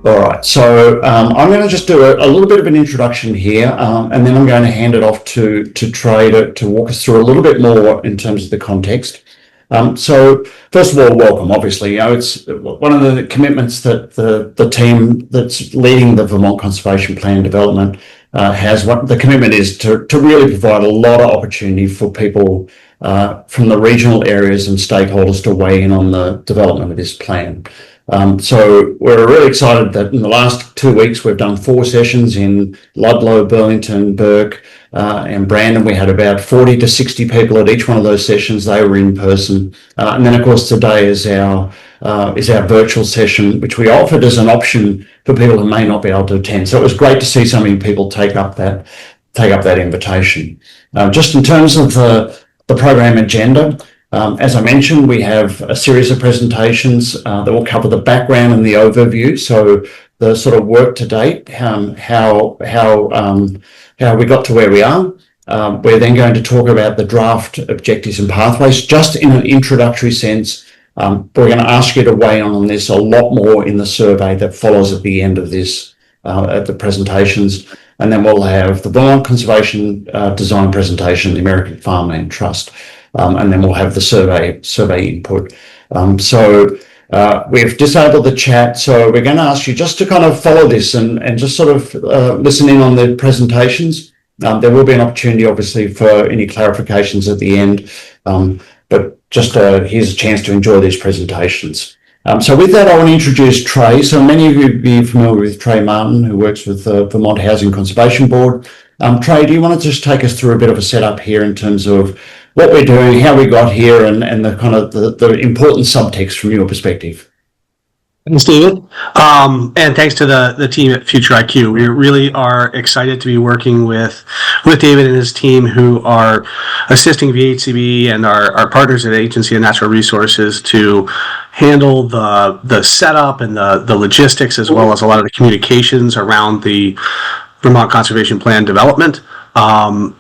All right, so I'm going to just do a little bit of an introduction here, and then I'm going to hand it off to Trey to walk us through a little bit more in terms of the context. So first of all, welcome. Obviously, it's one of the commitments that the team that's leading the Vermont Conservation Plan development has. What the commitment is to really provide a lot of opportunity for people from the regional areas and stakeholders to weigh in on the development of this plan. So we're really excited that in the last 2 weeks we've done 4 sessions in Ludlow, Burlington, Burke, and Brandon. We had about 40 to 60 people at each one of those sessions. They were in person, and then of course today is our virtual session, which we offered as an option for people who may not be able to attend. So it was great to see so many people take up that invitation. Just in terms of the program agenda. As I mentioned, we have a series of presentations that will cover the background and the overview. So the sort of work to date, how we got to where we are. We're then going to talk about the draft objectives and pathways, just in an introductory sense. We're going to ask you to weigh in on this a lot more in the survey that follows at the end of this, at the presentations. And then we'll have the Vermont Conservation Design presentation, the American Farmland Trust. And then we'll have the survey input. So we've disabled the chat. So we're going to ask you just to kind of follow this and just sort of listen in on the presentations. There will be an opportunity, obviously, for any clarifications at the end. But just here's a chance to enjoy these presentations. So with that, I want to introduce Trey. So many of you will be familiar with Trey Martin, who works with the Vermont Housing Conservation Board. Trey, do you want to just take us through a bit of a setup here in terms of what we're doing, how we got here, and the kind of the important subtext from your perspective? Thanks, David. And thanks to the team at Future IQ. We really are excited to be working with David and his team, who are assisting VHCB and our partners at Agency of Natural Resources to handle the setup and the logistics, as well as a lot of the communications around the Vermont Conservation Plan development.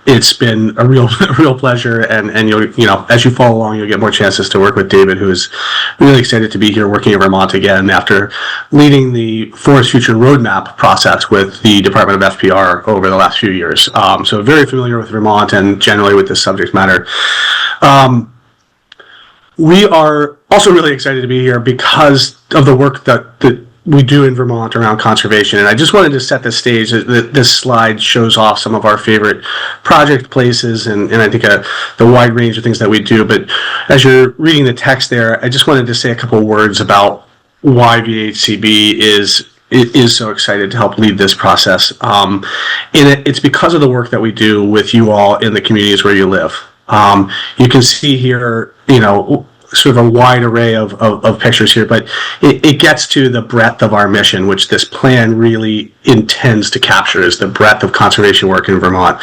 It's been a real pleasure, and you know, as you follow along, you'll get more chances to work with David, who is really excited to be here working in Vermont again after leading the Forest Future Roadmap process with the Department of FPR over the last few years. So very familiar with Vermont and generally with this subject matter. We are also really excited to be here because of the work that we do in Vermont around conservation. And I just wanted to set the stage. This slide shows off some of our favorite project places and I think the wide range of things that we do. But as you're reading the text there, I just wanted to say a couple of words about why VHCB is so excited to help lead this process. And it's because of the work that we do with you all in the communities where you live. You can see here, you know, sort of a wide array of pictures here, but it gets to the breadth of our mission, which this plan really intends to capture, is the breadth of conservation work in Vermont,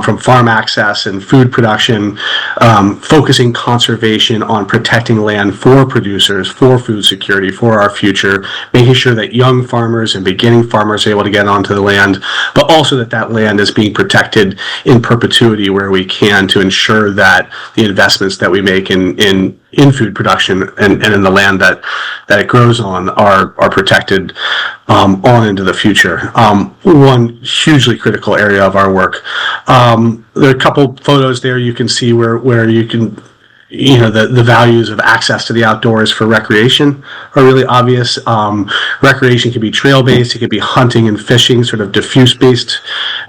from farm access and food production, focusing conservation on protecting land for producers, for food security, for our future, making sure that young farmers and beginning farmers are able to get onto the land, but also that land is being protected in perpetuity where we can, to ensure that the investments that we make in food production and in the land that it grows on are protected on into the future. One hugely critical area of our work. There are a couple photos there you can see where you can, you know, the values of access to the outdoors for recreation are really obvious. Recreation can be trail-based, it could be hunting and fishing, sort of diffuse-based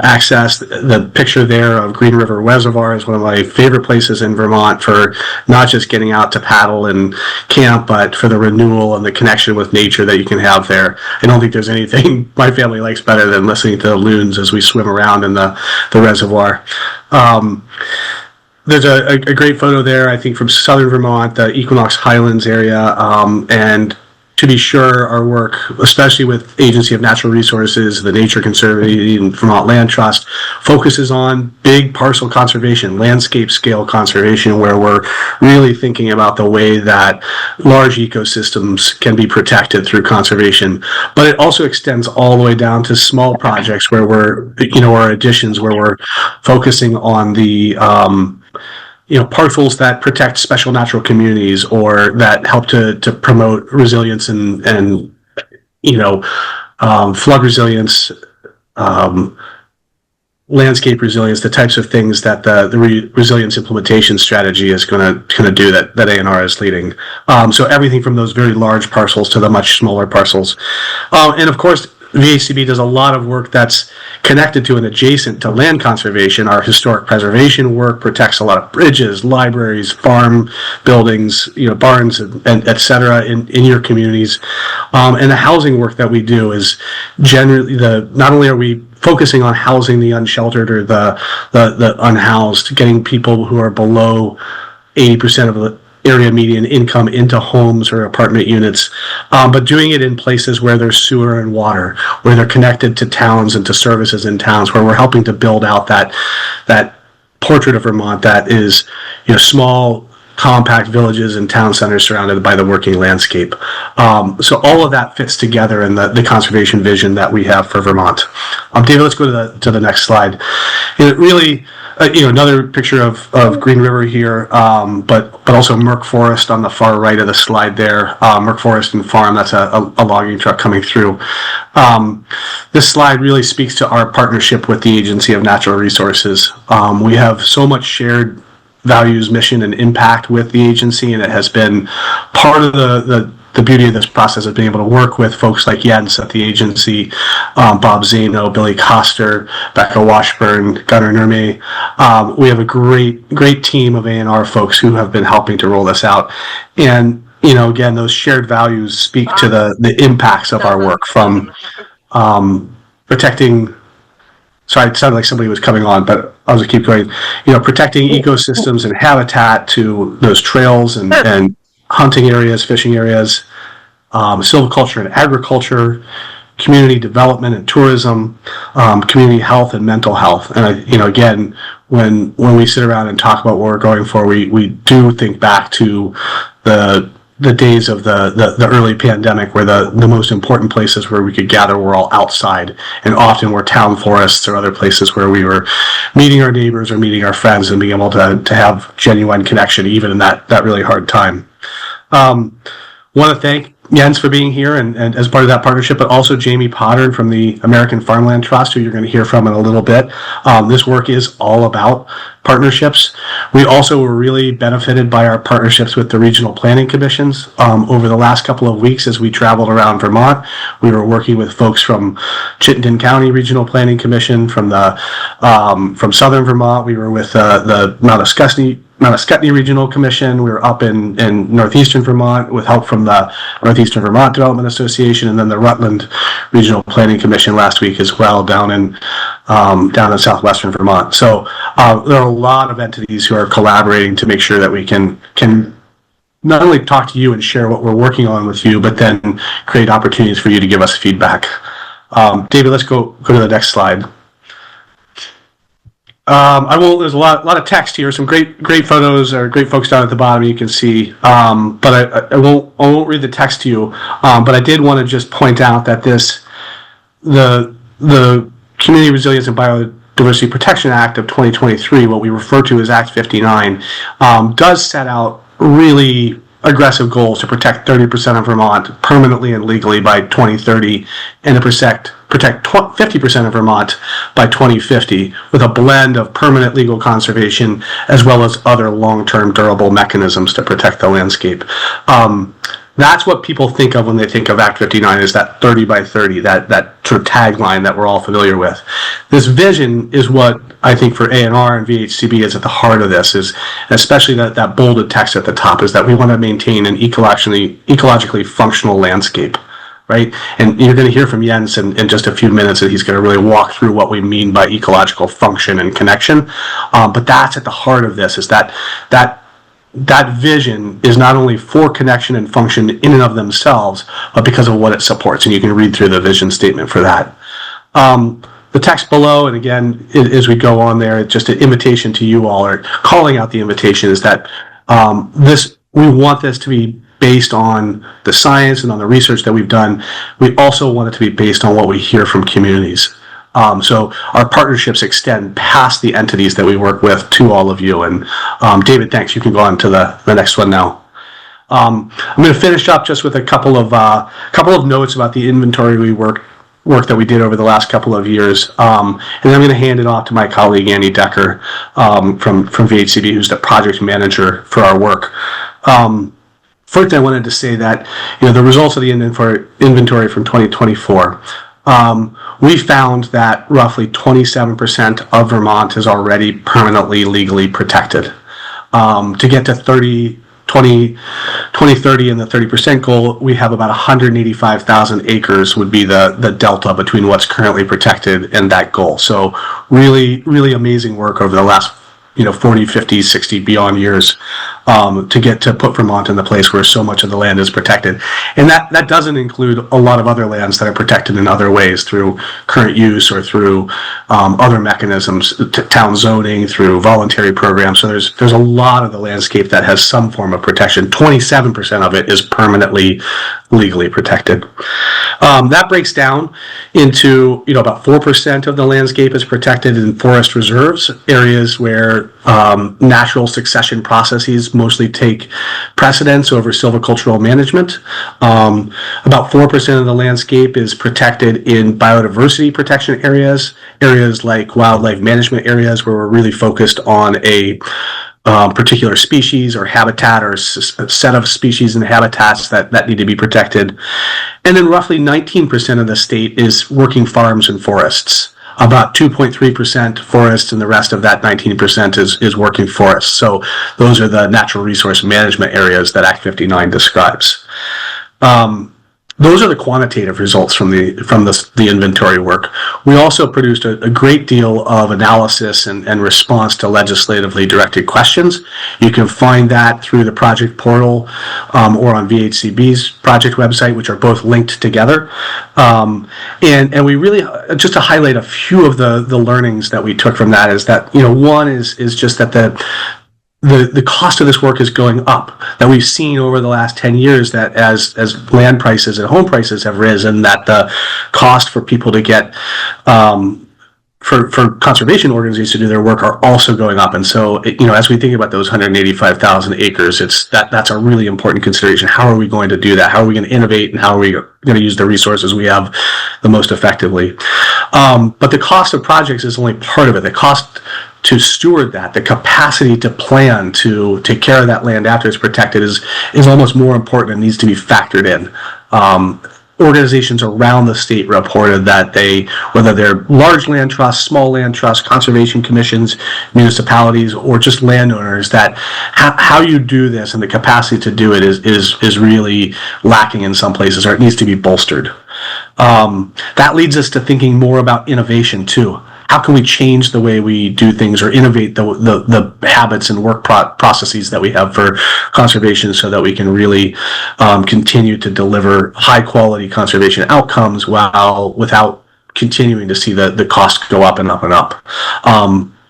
access. The picture there of Green River Reservoir is one of my favorite places in Vermont for not just getting out to paddle and camp, but for the renewal and the connection with nature that you can have there. I don't think there's anything my family likes better than listening to the loons as we swim around in the reservoir. There's a great photo there, I think, from southern Vermont, the Equinox Highlands area, and to be sure, our work, especially with Agency of Natural Resources, the Nature Conservancy, and Vermont Land Trust, focuses on big parcel conservation, landscape scale conservation, where we're really thinking about the way that large ecosystems can be protected through conservation. But it also extends all the way down to small projects where we're, you know, our additions, where we're focusing on the parcels that protect special natural communities or that help to promote resilience and flood resilience, landscape resilience, the types of things that the resilience implementation strategy is going to do that A&R is leading. So everything from those very large parcels to the much smaller parcels. And of course, VHCB does a lot of work that's connected to and adjacent to land conservation. Our historic preservation work protects a lot of bridges, libraries, farm buildings, barns, and et cetera in your communities. And the housing work that we do is generally not only are we focusing on housing the unsheltered or the unhoused, getting people who are below 80% of the area median income into homes or apartment units, but doing it in places where there's sewer and water, where they're connected to towns and to services in towns, where we're helping to build out that portrait of Vermont that is, small, compact villages and town centers surrounded by the working landscape. So all of that fits together in the conservation vision that we have for Vermont. David, let's go to the next slide. And it really, another picture of Green River here, but also Merck Forest on the far right of the slide there. Merck Forest and Farm, that's a logging truck coming through. This slide really speaks to our partnership with the Agency of Natural Resources. We have so much shared values, mission, and impact with the agency, and it has been part of the beauty of this process of being able to work with folks like Jens at the agency, Bob Zano, Billy Koster, Becca Washburn, Gunnar Nurme. We have a great team of A&R folks who have been helping to roll this out. And, again, those shared values speak to the impacts of our work, from protecting. Sorry, it sounded like somebody was coming on, but I'll just keep going. Protecting ecosystems and habitat, to those trails and hunting areas, fishing areas, silviculture and agriculture, community development and tourism, community health and mental health. And again, when we sit around and talk about what we're going for, we do think back to the days of the early pandemic, where the most important places where we could gather were all outside, and often were town forests or other places where we were meeting our neighbors or meeting our friends and being able to have genuine connection even in that really hard time. Want to thank Jens for being here and as part of that partnership, but also Jamie Potter from the American Farmland Trust, who you're going to hear from in a little bit. This work is all about partnerships. We also were really benefited by our partnerships with the regional planning commissions. Over the last couple of weeks, as we traveled around Vermont, we were working with folks from Chittenden County Regional Planning Commission, from Southern Vermont. We were with the Mount Ascutney Regional Commission. We were up in northeastern Vermont with help from the Northeastern Vermont Development Association, and then the Rutland Regional Planning Commission last week as well, down in southwestern Vermont. So there are a lot of entities who are collaborating to make sure that we can not only talk to you and share what we're working on with you, but then create opportunities for you to give us feedback. David, let's go to the next slide. There's a lot of text here, some great photos, or great folks down at the bottom you can see, but I won't read the text to you, but I did want to just point out that the Community Resilience and Biodiversity Protection Act of 2023, what we refer to as Act 59, does set out really aggressive goals to protect 30% of Vermont permanently and legally by 2030, and to protect 50% of Vermont by 2050, with a blend of permanent legal conservation as well as other long-term durable mechanisms to protect the landscape. That's what people think of when they think of Act 59, is that 30 by 30, that sort of tagline that we're all familiar with. This vision is what I think for A&R and VHCB is at the heart of this, is especially that bolded text at the top, is that we want to maintain an ecologically functional landscape, right? And you're going to hear from Jens in just a few minutes, and he's going to really walk through what we mean by ecological function and connection. But that's at the heart of this, is that vision is not only for connection and function in and of themselves, but because of what it supports. And you can read through the vision statement for that. The text below, and again, as we go on there, just an invitation to you all, or calling out the invitation, is that we want this to be based on the science and on the research that we've done. We also want it to be based on what we hear from communities. So our partnerships extend past the entities that we work with to all of you. And David, thanks. You can go on to the next one now. I'm going to finish up just with a couple of notes about the inventory we work work that we did over the last couple of years. And then I'm going to hand it off to my colleague, Annie Decker, from VHCB, who's the project manager for our work. First, I wanted to say that, the results of the inventory from 2024, we found that roughly 27% of Vermont is already permanently legally protected. To get to 2030 and the 30% goal, we have about 185,000 acres would be the delta between what's currently protected and that goal. So really, really amazing work over the last 40, 50, 60 beyond years to put Vermont in the place where so much of the land is protected. And that doesn't include a lot of other lands that are protected in other ways through current use or through other mechanisms, town zoning, through voluntary programs. So there's a lot of the landscape that has some form of protection. 27% of it is permanently legally protected. That breaks down into, about 4% of the landscape is protected in forest reserves, areas where natural succession processes mostly take precedence over silvicultural management. About 4% of the landscape is protected in biodiversity protection areas like wildlife management areas, where we're really focused on a particular species or habitat or a set of species and habitats that need to be protected. And then roughly 19% of the state is working farms and forests. About 2.3% forests, and the rest of that 19% is working forests. So those are the natural resource management areas that Act 59 describes. Those are the quantitative results from the inventory work. We also produced a great deal of analysis and response to legislatively directed questions. You can find that through the project portal or on VHCB's project website, which are both linked together. And we really, just to highlight a few of the learnings that we took from that, is that, one is just that the cost of this work is going up, that we've seen over the last 10 years, that as land prices and home prices have risen, that the cost for people to get for conservation organizations to do their work are also going up. And so, as we think about those 185,000 acres, that's a really important consideration. How are we going to do that? How are we going to innovate, and how are we going to use the resources we have the most effectively? But the cost of projects is only part of it. The cost to steward that, the capacity to plan to take care of that land after it's protected is almost more important and needs to be factored in. Organizations around the state reported that whether they're large land trusts, small land trusts, conservation commissions, municipalities, or just landowners, that how you do this and the capacity to do it is really lacking in some places, or it needs to be bolstered. That leads us to thinking more about innovation too. How can we change the way we do things, or innovate the habits and work processes that we have for conservation, so that we can really continue to deliver high quality conservation outcomes without continuing to see the cost go up and up and up.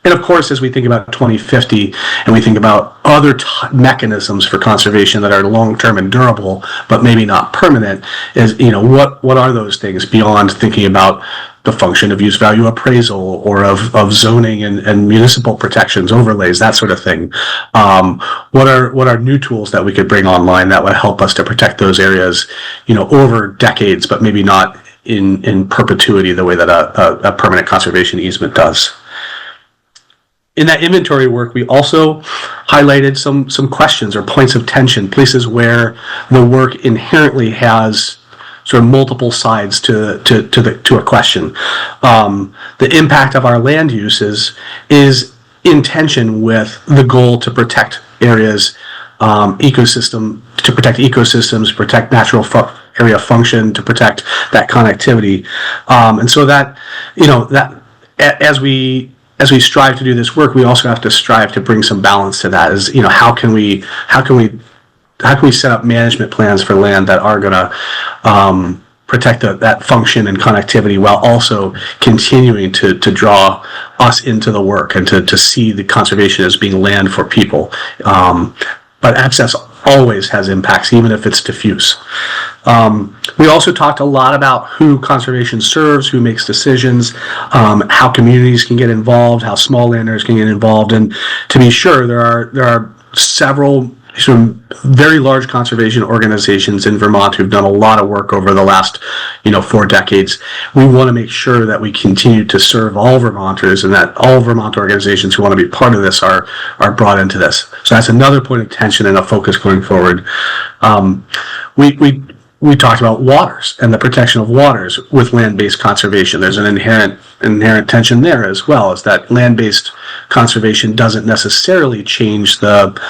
And of course, as we think about 2050 and we think about other mechanisms for conservation that are long-term and durable, but maybe not permanent, is, what are those things beyond thinking about the function of use value appraisal or of zoning and municipal protections, overlays, that sort of thing? What are new tools that we could bring online that would help us to protect those areas, over decades, but maybe not in perpetuity the way that a permanent conservation easement does? In that inventory work, we also highlighted some questions or points of tension, places where the work inherently has sort of multiple sides to a question. The impact of our land uses is in tension with the goal to protect areas, to protect ecosystems, protect natural area function, to protect that connectivity, and so that as we strive to do this work, we also have to strive to bring some balance to that. How can we set up management plans for land that are going to protect that function and connectivity, while also continuing to draw us into the work and to see the conservation as being land for people. But access always has impacts, even if it's diffuse. We also talked a lot about who conservation serves, who makes decisions, how communities can get involved, how small landowners can get involved, and to be sure, there are several some very large conservation organizations in Vermont who've done a lot of work over the last, 4 decades. We want to make sure that we continue to serve all Vermonters and that all Vermont organizations who want to be part of this are brought into this. So that's another point of tension and a focus going forward. We talked about waters and the protection of waters with land-based conservation. There's an inherent tension there as well, is that land-based conservation doesn't necessarily change the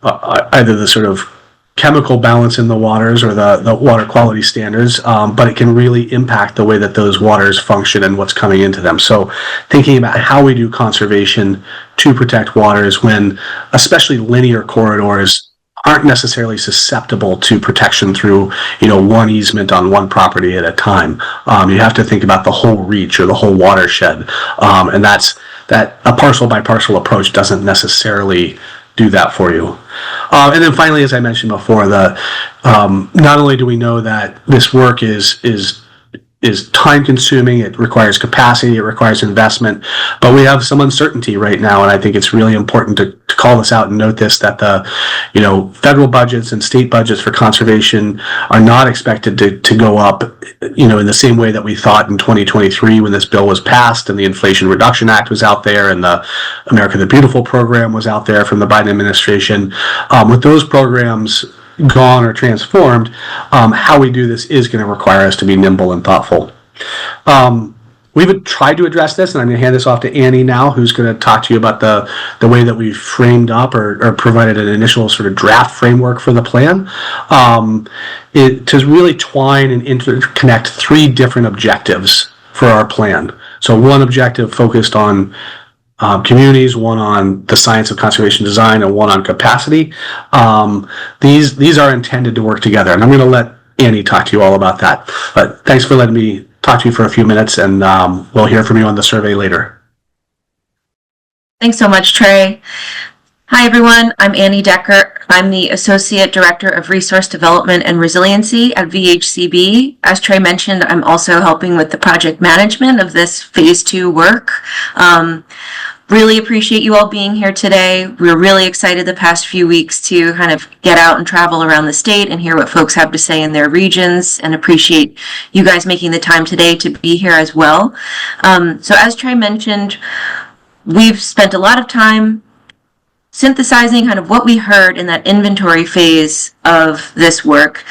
either the sort of chemical balance in the waters or the water quality standards, but it can really impact the way that those waters function and what's coming into them. So thinking about how we do conservation to protect waters when especially linear corridors aren't necessarily susceptible to protection through, one easement on one property at a time. You have to think about the whole reach or the whole watershed, and that a parcel by parcel approach doesn't necessarily do that for you. And then finally, as I mentioned before, not only do we know that this work is time consuming, it requires capacity, it requires investment, but we have some uncertainty right now, and I think it's really important to call this out and note this, that the federal budgets and state budgets for conservation are not expected to go up in the same way that we thought in 2023 when this bill was passed and the Inflation Reduction Act was out there and the America the Beautiful program was out there from the Biden administration. With those programs gone or transformed, how we do this is going to require us to be nimble and thoughtful. We've tried to address this, and I'm going to hand this off to Annie now, who's going to talk to you about the way that we've framed up or provided an initial sort of draft framework for the plan, to really twine and interconnect 3 different objectives for our plan. So one objective focused on communities, one on the science of conservation design, and one on capacity. These are intended to work together, and I'm going to let Annie talk to you all about that. But thanks for letting me talk to you for a few minutes, and we'll hear from you on the survey later. Thanks so much, Trey. Hi, everyone. I'm Annie Decker. I'm the Associate Director of Resource Development and Resiliency at VHCB. As Trey mentioned, I'm also helping with the project management of this Phase 2 work. Really appreciate you all being here today. We're really excited the past few weeks to kind of get out and travel around the state and hear what folks have to say in their regions, and appreciate you guys making the time today to be here as well. So as Trey mentioned, we've spent a lot of time synthesizing kind of what we heard in that inventory phase of this work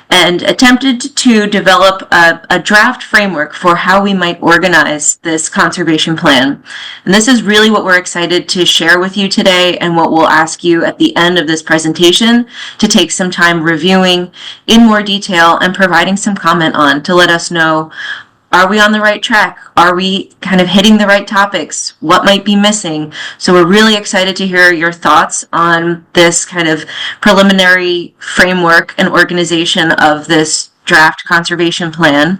and attempted to develop a draft framework for how we might organize this conservation plan. And this is really what we're excited to share with you today, and what we'll ask you at the end of this presentation to take some time reviewing in more detail and providing some comment on, to let us know, are we on the right track? Are we kind of hitting the right topics? What might be missing? So we're really excited to hear your thoughts on this kind of preliminary framework and organization of this draft conservation plan.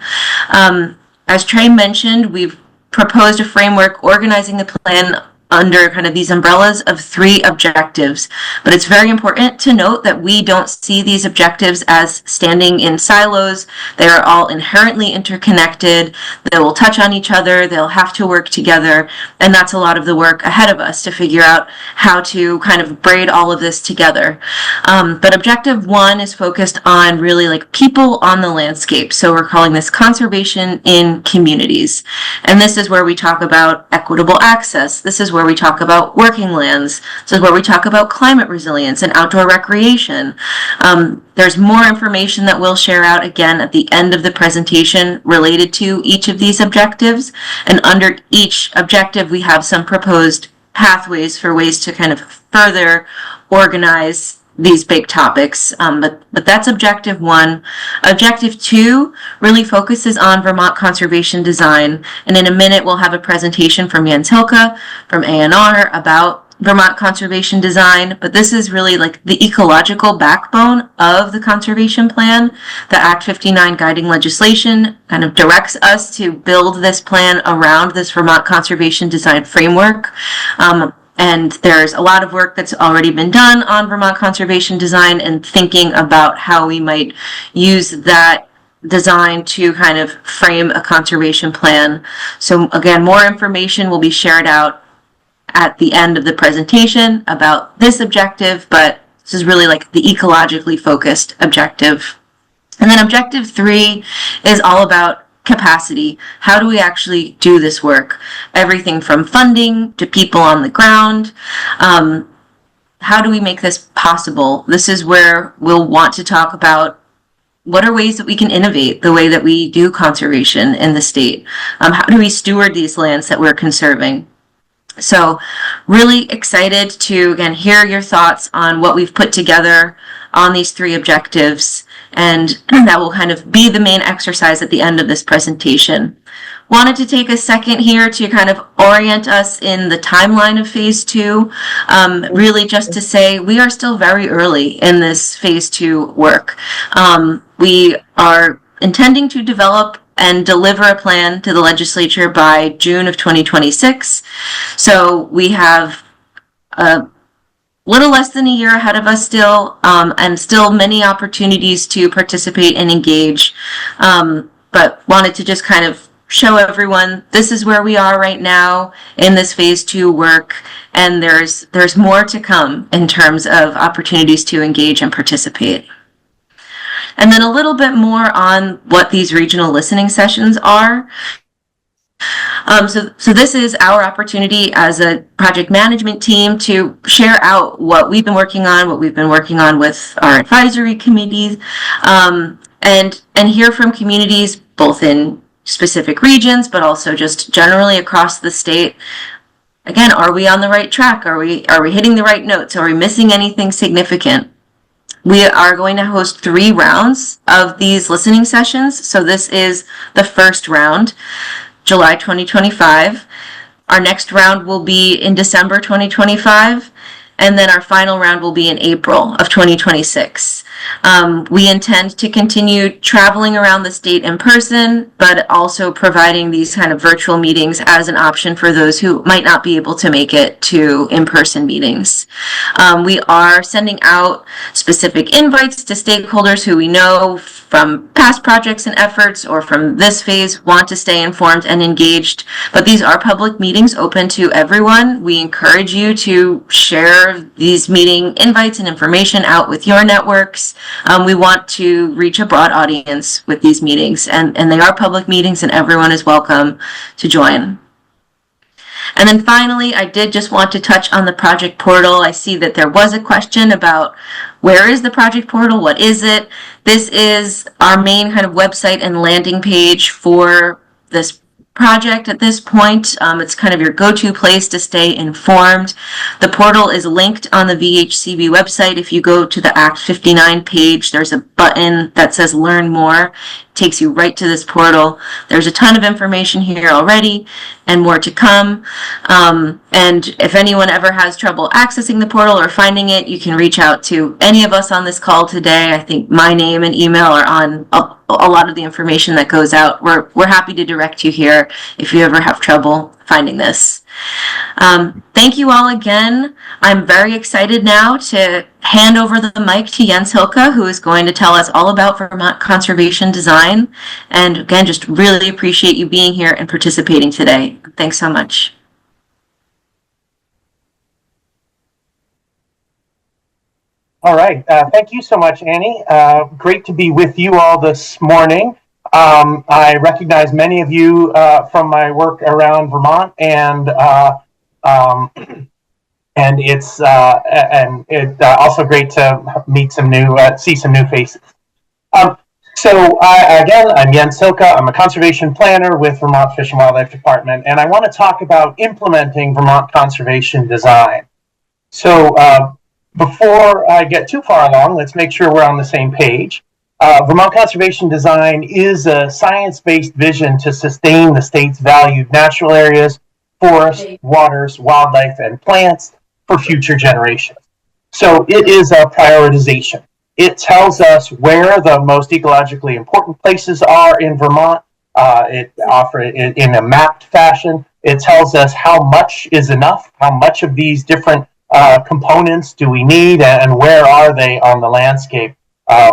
As Trey mentioned, we've proposed a framework organizing the plan under kind of these umbrellas of 3 objectives. But it's very important to note that we don't see these objectives as standing in silos. They are all inherently interconnected. They will touch on each other. They'll have to work together. And that's a lot of the work ahead of us, to figure out how to kind of braid all of this together. But objective 1 is focused on really like people on the landscape. So we're calling this conservation in communities. And this is where we talk about equitable access. This is where we talk about working lands. This is where we talk about climate resilience and outdoor recreation. There's more information that we'll share out again at the end of the presentation related to each of these objectives. And under each objective, we have some proposed pathways for ways to kind of further organize these big topics, but that's objective 1. Objective 2 really focuses on Vermont conservation design, and in a minute we'll have a presentation from Jens Hilke from ANR about Vermont conservation design, but this is really like the ecological backbone of the conservation plan. The Act 59 guiding legislation kind of directs us to build this plan around this Vermont conservation design framework. And there's a lot of work that's already been done on Vermont conservation design and thinking about how we might use that design to kind of frame a conservation plan. So again, more information will be shared out at the end of the presentation about this objective, but this is really like the ecologically focused objective. And then objective 3 is all about capacity. How do we actually do this work? Everything from funding to people on the ground. How do we make this possible? This is where we'll want to talk about what are ways that we can innovate the way that we do conservation in the state? How do we steward these lands that we're conserving? So really excited to, again, hear your thoughts on what we've put together on these 3 objectives, and that will kind of be the main exercise at the end of this presentation. Wanted to take a second here to kind of orient us in the timeline of phase 2, really just to say we are still very early in this phase 2 work. We are intending to develop and deliver a plan to the legislature by June of 2026. So we have a little less than a year ahead of us still, and still many opportunities to participate and engage. But wanted to just kind of show everyone this is where we are right now in this phase 2 work, and there's more to come in terms of opportunities to engage and participate. And then a little bit more on what these regional listening sessions are. So this is our opportunity as a project management team to share out what we've been working on, with our advisory committees, and hear from communities both in specific regions, but also just generally across the state. Again, are we on the right track? Are we hitting the right notes? Are we missing anything significant? We are going to host 3 rounds of these listening sessions. So this is the first round, July 2025. Our next round will be in December 2025. And then our final round will be in April of 2026. We intend to continue traveling around the state in person, but also providing these kind of virtual meetings as an option for those who might not be able to make it to in-person meetings. We are sending out specific invites to stakeholders who we know from past projects and efforts or from this phase want to stay informed and engaged. But these are public meetings open to everyone. We encourage you to share these meeting invites and information out with your networks. We want to reach a broad audience with these meetings, and they are public meetings and everyone is welcome to join. And then finally, I did just want to touch on the project portal. I see that there was a question about where is the project portal? What is it? This is our main kind of website and landing page for this project at this point. It's kind of your go-to place to stay informed. The portal is linked on the VHCB website. If you go to the Act 59 page, there's a button that says Learn More. It takes you right to this portal. There's a ton of information here already and more to come. And if anyone ever has trouble accessing the portal or finding it, you can reach out to any of us on this call today. I think my name and email are on a lot of the information that goes out. We're happy to direct you here if you ever have trouble finding this. Thank you all again. I'm very excited now to hand over the mic to Jens Hilke, who is going to tell us all about Vermont conservation design. And again, just really appreciate you being here and participating today. Thanks so much. All right. Thank you so much, Annie. Great to be with you all this morning. I recognize many of you from my work around Vermont, and it's also great to meet some new, see some new faces. So again, I'm Jens Hilke. I'm a conservation planner with Vermont Fish and Wildlife Department, and I want to talk about implementing Vermont conservation design. So before I get too far along, let's make sure we're on the same page. Vermont conservation design is a science-based vision to sustain the state's valued natural areas, forests, waters, wildlife, and plants for future generations. So it is a prioritization. It tells us where the most ecologically important places are in Vermont. It offers it in a mapped fashion. It tells us how much is enough, how much of these different components do we need, and where are they on the landscape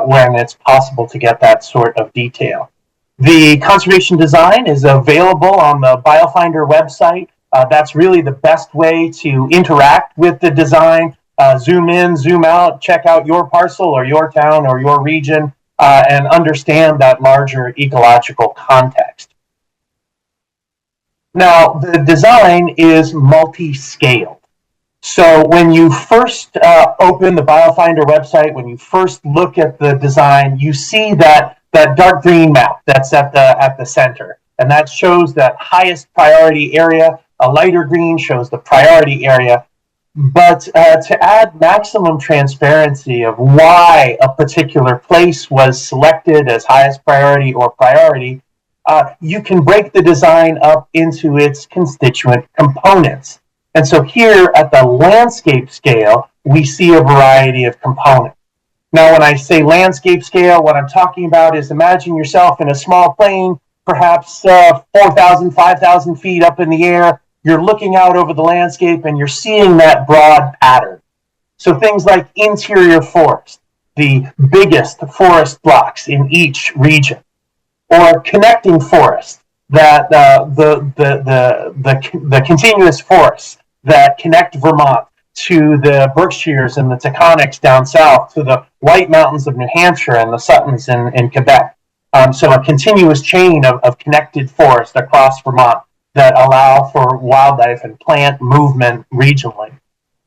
when it's possible to get that sort of detail. The conservation design is available on the BioFinder website. That's really the best way to interact with the design. Zoom in, zoom out, check out your parcel or your town or your region, and understand that larger ecological context. Now, the design is multi-scaled. So when you first open the BioFinder website, when you first look at the design, you see that dark green map that's at the center, and that shows that highest priority area. A lighter green shows the priority area. But to add maximum transparency of why a particular place was selected as highest priority or priority, you can break the design up into its constituent components. And so here at the landscape scale, we see a variety of components. Now, when I say landscape scale, what I'm talking about is imagine yourself in a small plane, perhaps 4,000, 5,000 feet up in the air. You're looking out over the landscape and you're seeing that broad pattern. So things like interior forest, the biggest forest blocks in each region, or connecting forests, that the continuous forests that connect Vermont to the Berkshires and the Taconics down south, to the White Mountains of New Hampshire and the Suttons in Quebec. So a continuous chain of connected forests across Vermont that allow for wildlife and plant movement regionally.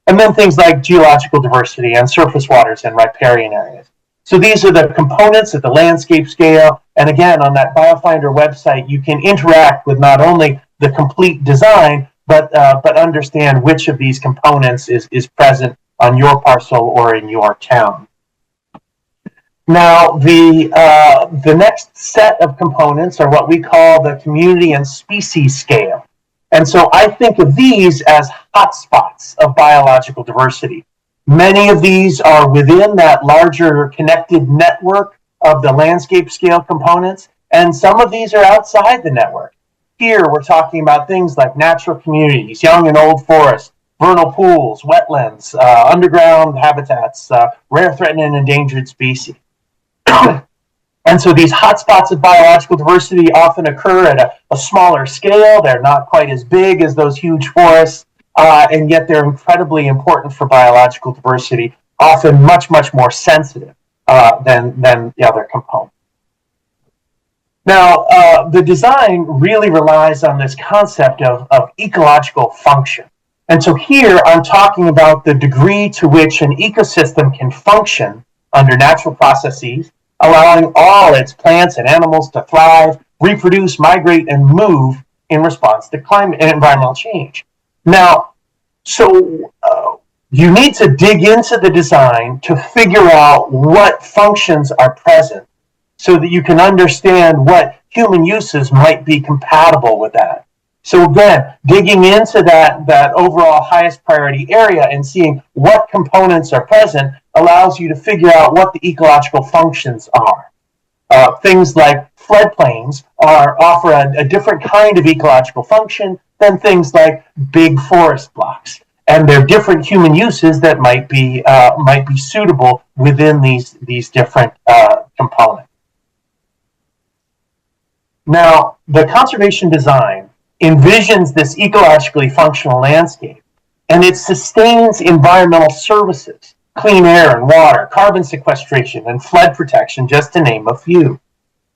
And then things like geological diversity and surface waters and riparian areas. So these are the components at the landscape scale. And again, on that BioFinder website, you can interact with not only the complete design, but understand which of these components is present on your parcel or in your town. Now, the next set of components are what we call the community and species scale. And so I think of these as hotspots of biological diversity. Many of these are within that larger connected network of the landscape scale components, and some of these are outside the network. Here, we're talking about things like natural communities, young and old forests, vernal pools, wetlands, underground habitats, rare, threatened, and endangered species. And so these hotspots of biological diversity often occur at a smaller scale. They're not quite as big as those huge forests, and yet they're incredibly important for biological diversity, often much, much more sensitive than the other components. Now, the design really relies on this concept of ecological function. And so here I'm talking about the degree to which an ecosystem can function under natural processes, allowing all its plants and animals to thrive, reproduce, migrate, and move in response to climate and environmental change. Now, so you need to dig into the design to figure out what functions are present so that you can understand what human uses might be compatible with that. So again, digging into that overall highest priority area and seeing what components are present allows you to figure out what the ecological functions are. Things like floodplains offer a different kind of ecological function than things like big forest blocks. And there are different human uses that might be suitable within these different components. Now, the conservation design envisions this ecologically functional landscape, and it sustains environmental services, clean air and water, carbon sequestration, and flood protection, just to name a few.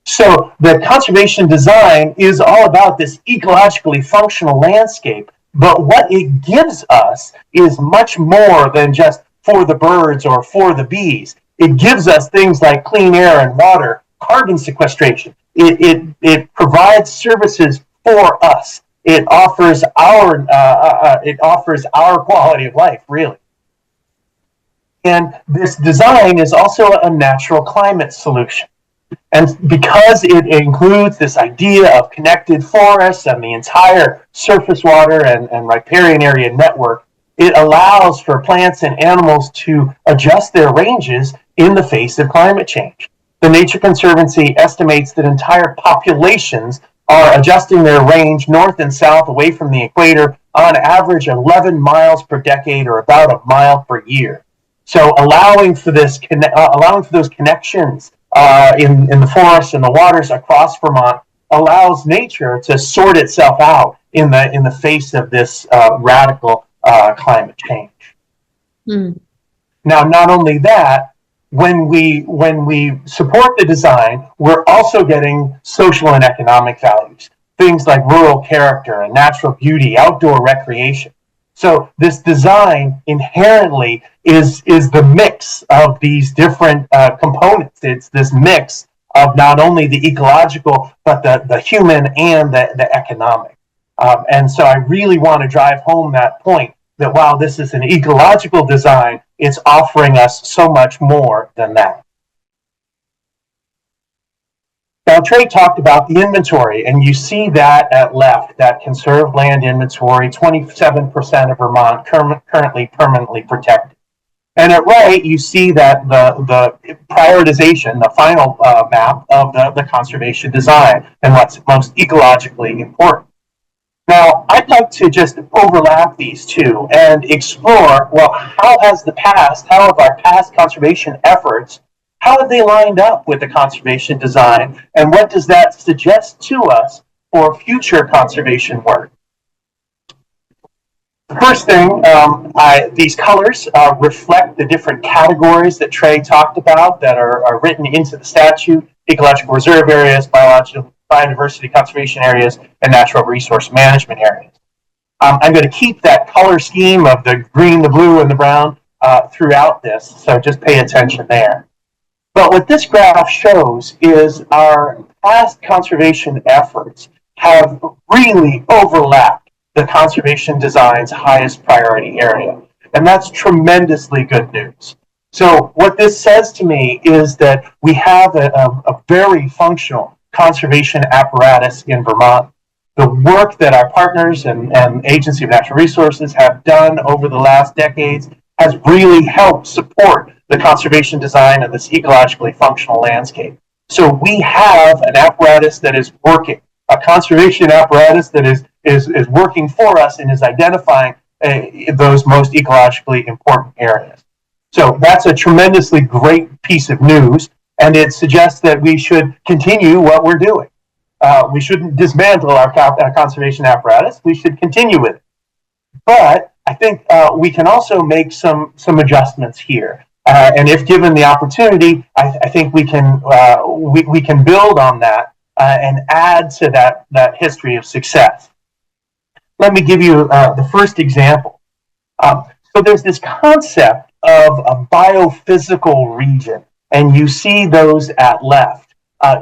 So the conservation design is all about this ecologically functional landscape, but what it gives us is much more than just for the birds or for the bees. It gives us things like clean air and water, carbon sequestration. It provides services for us. It offers our quality of life, really. And this design is also a natural climate solution. And because it includes this idea of connected forests and the entire surface water and riparian area network, it allows for plants and animals to adjust their ranges in the face of climate change. The Nature Conservancy estimates that entire populations are adjusting their range north and south away from the equator on average 11 miles per decade, or about a mile per year. So allowing for those connections in the forests and the waters across Vermont allows nature to sort itself out in the face of this radical climate change. Mm. Now, not only that, when we support the design, we're also getting social and economic values, things like rural character and natural beauty, outdoor recreation. So this design inherently is the mix of these different components. It's this mix of not only the ecological, but the human and the economic. And so I really want to drive home that point that while this is an ecological design, it's offering us so much more than that. Now, Trey talked about the inventory, and you see that at left, that conserved land inventory, 27% of Vermont currently permanently protected. And at right, you see that the prioritization, the final map of the conservation design and what's most ecologically important. Now, I'd like to just overlap these two and explore, well, how have our past conservation efforts, how have they lined up with the conservation design, and what does that suggest to us for future conservation work? The first thing, these colors reflect the different categories that Trey talked about that are written into the statute: ecological reserve areas, biodiversity conservation areas, and natural resource management areas. I'm going to keep that color scheme of the green, the blue, and the brown throughout this, so just pay attention there. But what this graph shows is our past conservation efforts have really overlapped the conservation design's highest priority area. And that's tremendously good news. So what this says to me is that we have a very functional conservation apparatus in Vermont. The work that our partners and Agency of Natural Resources have done over the last decades has really helped support the conservation design of this ecologically functional landscape. So we have an apparatus that is working, a conservation apparatus that is working for us and is identifying those most ecologically important areas. So that's a tremendously great piece of news, and it suggests that we should continue what we're doing. We shouldn't dismantle our conservation apparatus. We should continue with it. But I think we can also make some adjustments here. And if given the opportunity, I think we can build on that and add to that history of success. Let me give you the first example. So there's this concept of a biophysical region, and you see those at left.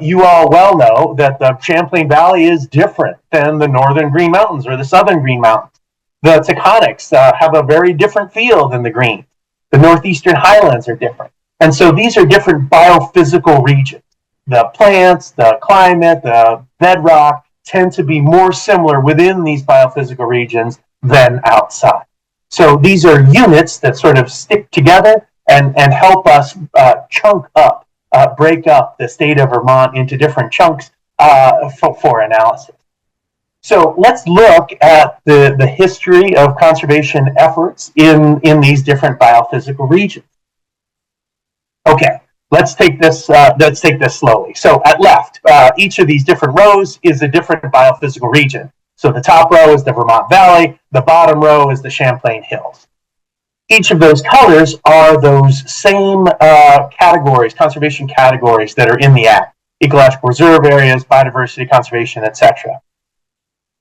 You all well know that the Champlain Valley is different than the northern Green Mountains or the southern Green Mountains. The Taconics have a very different feel than the Greens. The northeastern highlands are different. And so these are different biophysical regions. The plants, the climate, the bedrock tend to be more similar within these biophysical regions than outside. So these are units that sort of stick together and help us chunk up, break up the state of Vermont into different chunks for analysis. So let's look at the history of conservation efforts in these different biophysical regions. Okay, let's take this slowly. So at left, each of these different rows is a different biophysical region. So the top row is the Vermont Valley, the bottom row is the Champlain Hills. Each of those colors are those same categories, conservation categories that are in the Act: ecological reserve areas, biodiversity conservation, etc.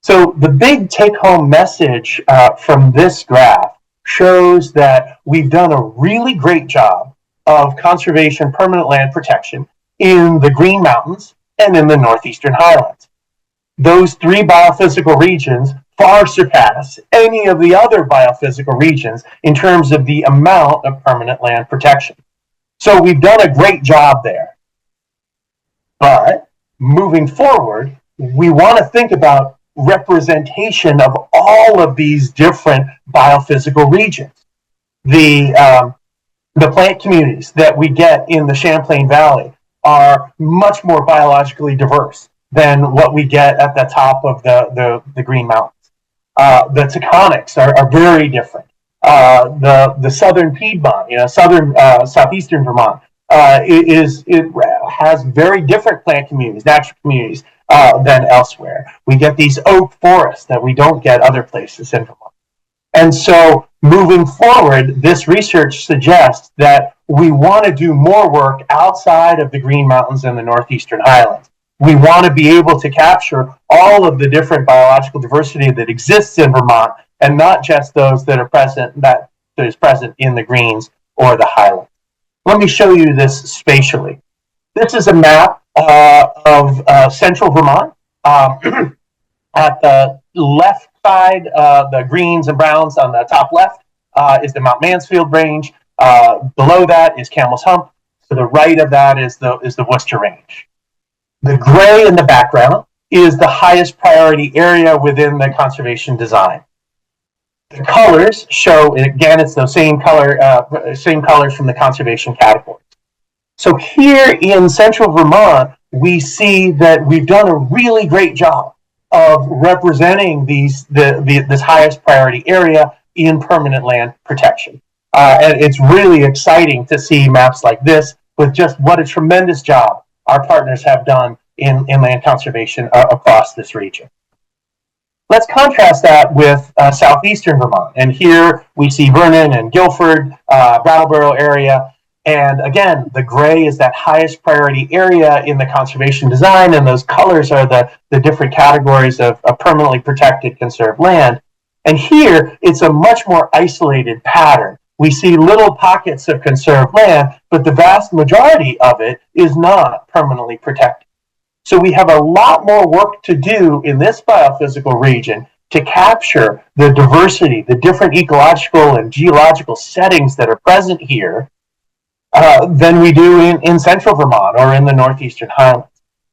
So the big take-home message from this graph shows that we've done a really great job of conservation permanent land protection in the Green Mountains and in the northeastern highlands. Those three biophysical regions far surpass any of the other biophysical regions in terms of the amount of permanent land protection. So we've done a great job there. But moving forward, we want to think about representation of all of these different biophysical regions. The plant communities that we get in the Champlain Valley are much more biologically diverse than what we get at the top of the Green Mountains. The Taconics are very different. The southern Piedmont, southeastern Vermont, it has very different plant communities, natural communities than elsewhere. We get these oak forests that we don't get other places in Vermont. And so moving forward, this research suggests that we want to do more work outside of the Green Mountains and the Northeastern Highlands. We want to be able to capture all of the different biological diversity that exists in Vermont, and not just those that are present, that is present in the Greens or the Highlands. Let me show you this spatially. This is a map of central Vermont. At the left side, the greens and browns on the top left is the Mount Mansfield Range. Below that is Camel's Hump. To the right of that is the Worcester Range. The gray in the background is the highest priority area within the conservation design. The colors show, again, it's the same colors from the conservation categories. So here in central Vermont, we see that we've done a really great job of representing this highest priority area in permanent land protection. And it's really exciting to see maps like this with just what a tremendous job our partners have done in land conservation across this region. Let's contrast that with southeastern Vermont. And here we see Vernon and Guilford, Brattleboro area. And again, the gray is that highest priority area in the conservation design, and those colors are the different categories of permanently protected conserved land. And here, it's a much more isolated pattern. We see little pockets of conserved land, but the vast majority of it is not permanently protected. So we have a lot more work to do in this biophysical region to capture the diversity, the different ecological and geological settings that are present here than we do in central Vermont or in the Northeastern Highlands.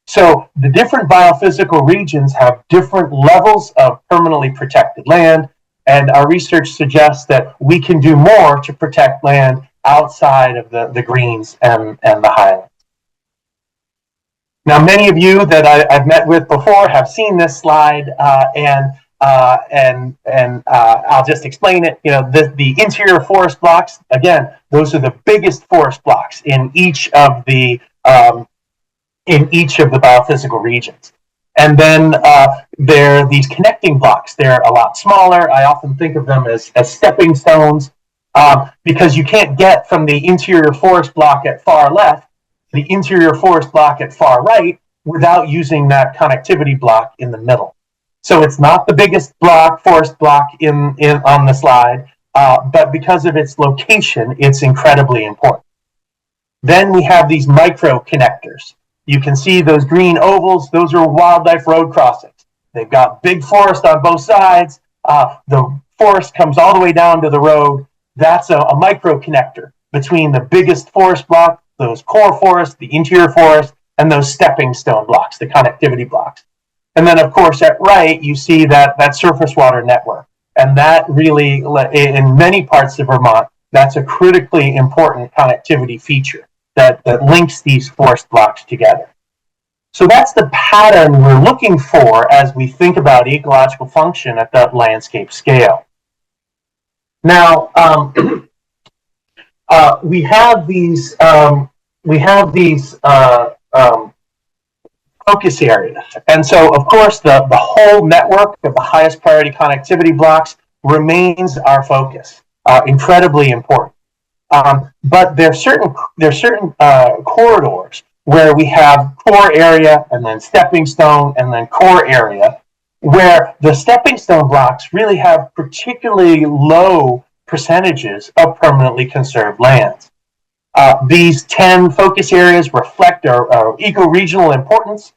So the different biophysical regions have different levels of permanently protected land, and our research suggests that we can do more to protect land outside of the Greens and the Highlands. Now, many of you that I've met with before have seen this slide, and I'll just explain it. You know, the interior forest blocks, again, those are the biggest forest blocks in each of the biophysical regions. And then there are these connecting blocks. They're a lot smaller. I often think of them as stepping stones because you can't get from the interior forest block at far left to the interior forest block at far right without using that connectivity block in the middle. So it's not the biggest forest block on the slide, but because of its location, it's incredibly important. Then we have these micro connectors. You can see those green ovals, those are wildlife road crossings. They've got big forest on both sides. The forest comes all the way down to the road. That's a micro connector between the biggest forest block, those core forests, the interior forest, and those stepping stone blocks, the connectivity blocks. And then, of course, at right, you see that surface water network. And that really, in many parts of Vermont, that's a critically important connectivity feature that links these forest blocks together. So that's the pattern we're looking for as we think about ecological function at that landscape scale. Now, we have these focus areas. And so, of course, the whole network of the highest priority connectivity blocks remains our focus, incredibly important. But there are certain corridors where we have core area and then stepping stone and then core area, where the stepping stone blocks really have particularly low percentages of permanently conserved lands. These 10 focus areas reflect our eco-regional importance.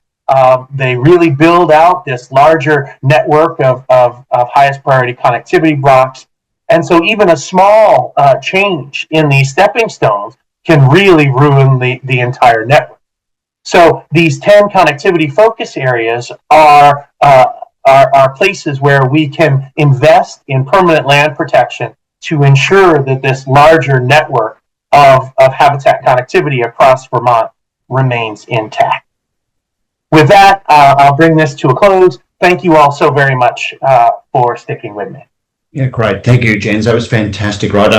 They really build out this larger network of highest priority connectivity blocks. And so even a small change in these stepping stones can really ruin the entire network. So these 10 connectivity focus areas are places where we can invest in permanent land protection to ensure that this larger network of habitat connectivity across Vermont remains intact. With that, I'll bring this to a close. Thank you all so very much for sticking with me. Yeah, great. Thank you, Jens. That was fantastic, right?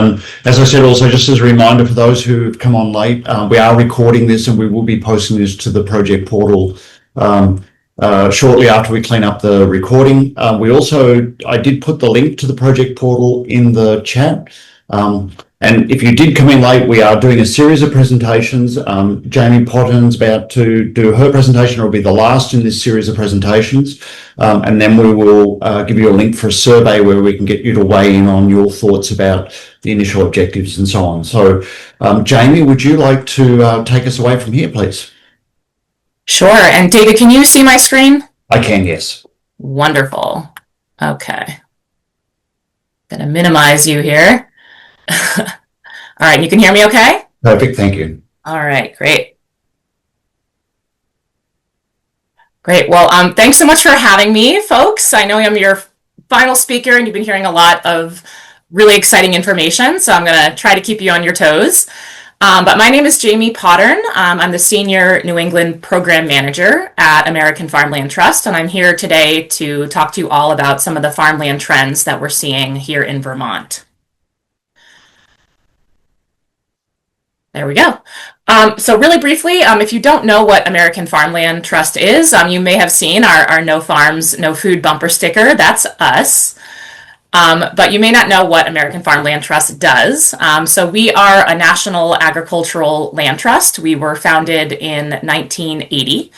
As I said, also, just as a reminder for those who've come on late, we are recording this and we will be posting this to the project portal shortly after we clean up the recording. I did put the link to the project portal in the chat. And if you did come in late, we are doing a series of presentations. Jamie Potton's about to do her presentation. It'll be the last in this series of presentations. And then we will give you a link for a survey where we can get you to weigh in on your thoughts about the initial objectives and so on. So, Jamie, would you like to take us away from here, please? Sure. And David, can you see my screen? I can, yes. Wonderful. Okay. Gonna minimize you here. All right, you can hear me okay? Perfect, thank you. All right, great. Great, well, thanks so much for having me, folks. I know I'm your final speaker and you've been hearing a lot of really exciting information, so I'm gonna try to keep you on your toes. But my name is Jamie Pottern. I'm the Senior New England Program Manager at American Farmland Trust, and I'm here today to talk to you all about some of the farmland trends that we're seeing here in Vermont. There we go. So really briefly, if you don't know what American Farmland Trust is, you may have seen our No Farms, No Food bumper sticker. That's us. But you may not know what American Farmland Trust does. So we are a national agricultural land trust. We were founded in 1980.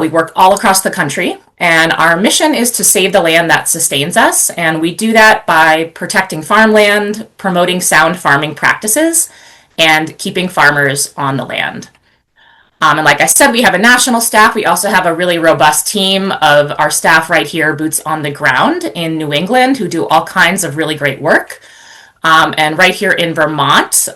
We work all across the country, and our mission is to save the land that sustains us. And we do that by protecting farmland, promoting sound farming practices, and keeping farmers on the land. And like I said, we have a national staff. We also have a really robust team of our staff right here, boots on the ground in New England, who do all kinds of really great work. And right here in Vermont,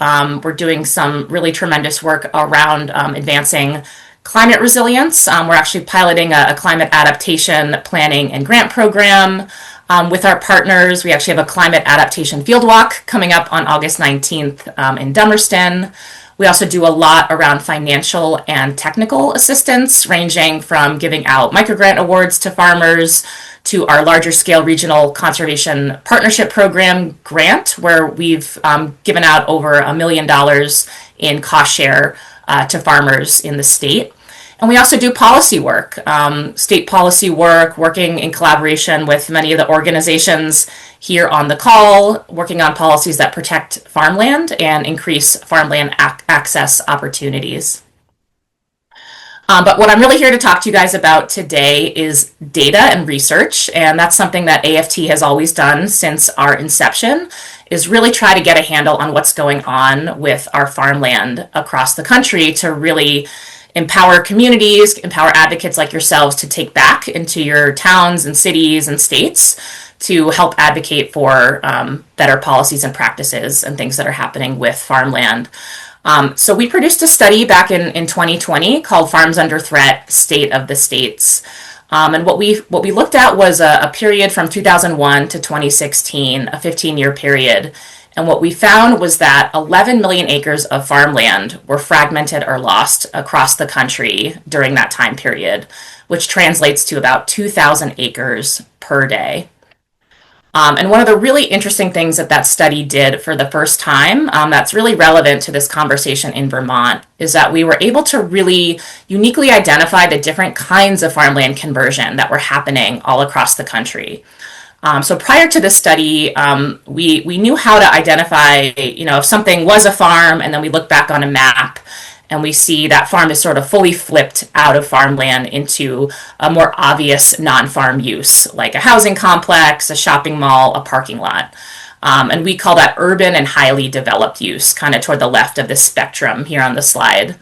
we're doing some really tremendous work around advancing climate resilience. We're actually piloting a climate adaptation planning and grant program with our partners. We actually have a climate adaptation field walk coming up on August 19th in Dummerston. We also do a lot around financial and technical assistance, ranging from giving out microgrant awards to farmers to our larger scale regional conservation partnership program grant, where we've given out over $1 million in cost share to farmers in the state. And we also do policy work, state policy work, working in collaboration with many of the organizations here on the call, working on policies that protect farmland and increase farmland access opportunities. But what I'm really here to talk to you guys about today is data and research, and that's something that AFT has always done since our inception, is really try to get a handle on what's going on with our farmland across the country to really empower communities, empower advocates like yourselves to take back into your towns and cities and states to help advocate for better policies and practices and things that are happening with farmland. So we produced a study back in 2020 called Farms Under Threat, State of the States. And what we looked at was a period from 2001 to 2016, a 15-year period. And what we found was that 11 million acres of farmland were fragmented or lost across the country during that time period, which translates to about 2,000 acres per day. And one of the really interesting things that study did for the first time that's really relevant to this conversation in Vermont is that we were able to really uniquely identify the different kinds of farmland conversion that were happening all across the country. So prior to this study, we knew how to identify, if something was a farm, and then we look back on a map and we see that farm is sort of fully flipped out of farmland into a more obvious non-farm use, like a housing complex, a shopping mall, a parking lot. And we call that urban and highly developed use, kind of toward the left of the spectrum here on the slide.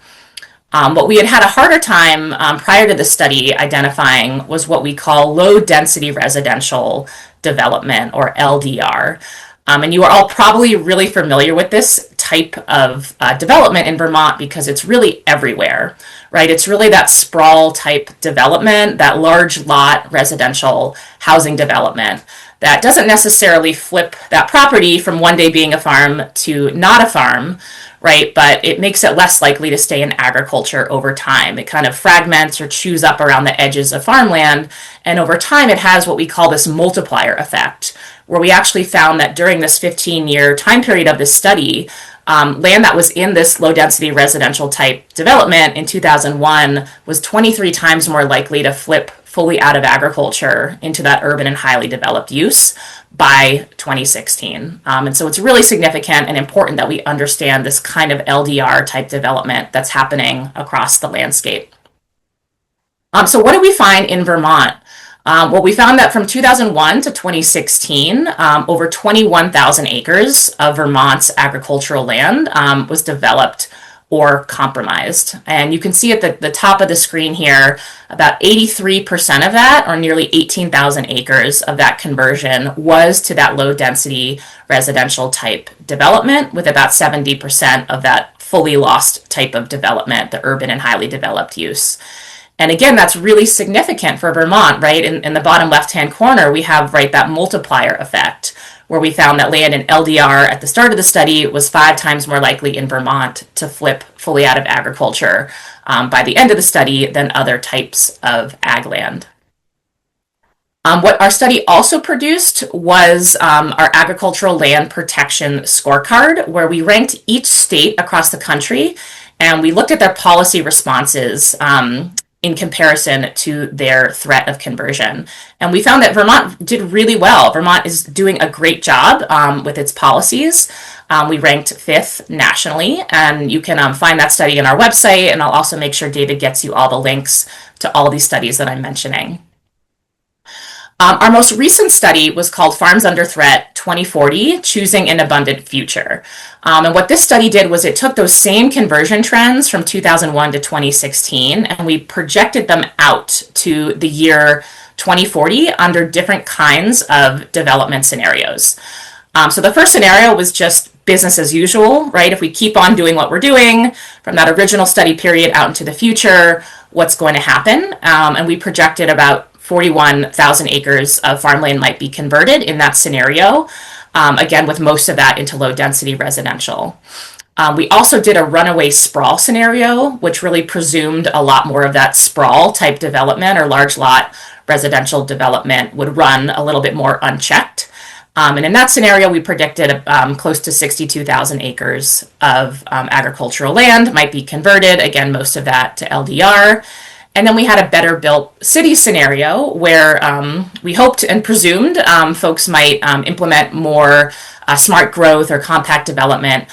What we had a harder time prior to the study identifying was what we call low density residential development, or LDR. And you are all probably really familiar with this type of development in Vermont because it's really everywhere, right? It's really that sprawl type development, that large lot residential housing development that doesn't necessarily flip that property from one day being a farm to not a farm, right? But it makes it less likely to stay in agriculture over time. It kind of fragments or chews up around the edges of farmland. And over time, it has what we call this multiplier effect, where we actually found that during this 15-year time period of this study, land that was in this low density residential type development in 2001 was 23 times more likely to flip fully out of agriculture into that urban and highly developed use by 2016. And so it's really significant and important that we understand this kind of LDR type development that's happening across the landscape. So what did we find in Vermont? Well, we found that from 2001 to 2016, over 21,000 acres of Vermont's agricultural land was developed or compromised. And you can see at the top of the screen here, about 83% of that, or nearly 18,000 acres of that conversion, was to that low density residential type development, with about 70% of that fully lost type of development, the urban and highly developed use. And again, that's really significant for Vermont, right? In the bottom left-hand corner, we have, right, that multiplier effect, where we found that land in LDR at the start of the study was 5 times more likely in Vermont to flip fully out of agriculture by the end of the study than other types of ag land. What our study also produced was our agricultural land protection scorecard, where we ranked each state across the country, and we looked at their policy responses in comparison to their threat of conversion. And we found that Vermont did really well. Vermont is doing a great job with its policies. We ranked 5th nationally, and you can find that study on our website, and I'll also make sure David gets you all the links to all these studies that I'm mentioning. Our most recent study was called Farms Under Threat 2040, Choosing an Abundant Future. And what this study did was it took those same conversion trends from 2001 to 2016, and we projected them out to the year 2040 under different kinds of development scenarios. So the first scenario was just business as usual, right? If we keep on doing what we're doing from that original study period out into the future, what's going to happen? And we projected about 41,000 acres of farmland might be converted in that scenario, again, with most of that into low density residential. We also did a runaway sprawl scenario, which really presumed a lot more of that sprawl type development or large lot residential development would run a little bit more unchecked. And in that scenario, we predicted close to 62,000 acres of agricultural land might be converted, again, most of that to LDR. And then we had a better built city scenario where we hoped and presumed folks might implement more smart growth or compact development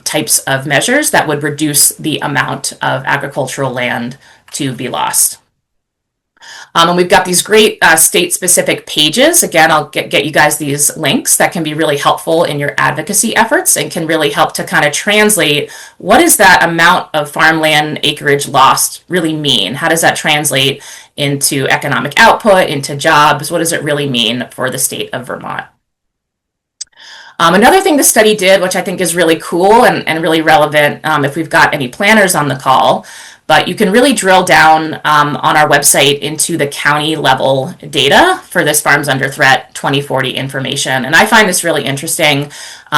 types of measures that would reduce the amount of agricultural land to be lost. And we've got these great state-specific pages. Again, I'll get you guys these links that can be really helpful in your advocacy efforts and can really help to kind of translate what does that amount of farmland acreage lost really mean? How does that translate into economic output, into jobs? What does it really mean for the state of Vermont? Another thing the study did, which I think is really cool and really relevant if we've got any planners on the call, but you can really drill down on our website into the county level data for this Farms Under Threat 2040 information. And I find this really interesting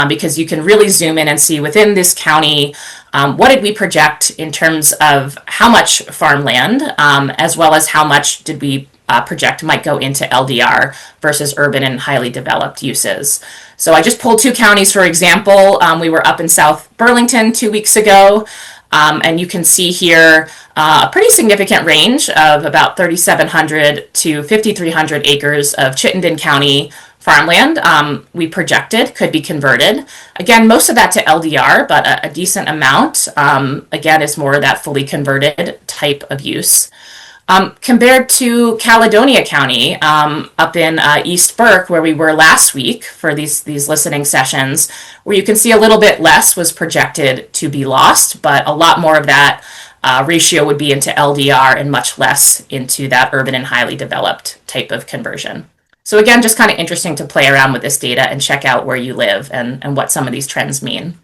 because you can really zoom in and see within this county, what did we project in terms of how much farmland, as well as how much did we project might go into LDR versus urban and highly developed uses. So I just pulled 2 counties, for example. We were up in South Burlington 2 weeks ago. And you can see here a pretty significant range of about 3,700 to 5,300 acres of Chittenden County farmland we projected could be converted. Again, most of that to LDR, but a decent amount, again, is more of that fully converted type of use. Compared to Caledonia County up in East Burke, where we were last week for these listening sessions, where you can see a little bit less was projected to be lost, but a lot more of that ratio would be into LDR and much less into that urban and highly developed type of conversion. So again, just kind of interesting to play around with this data and check out where you live and what some of these trends mean.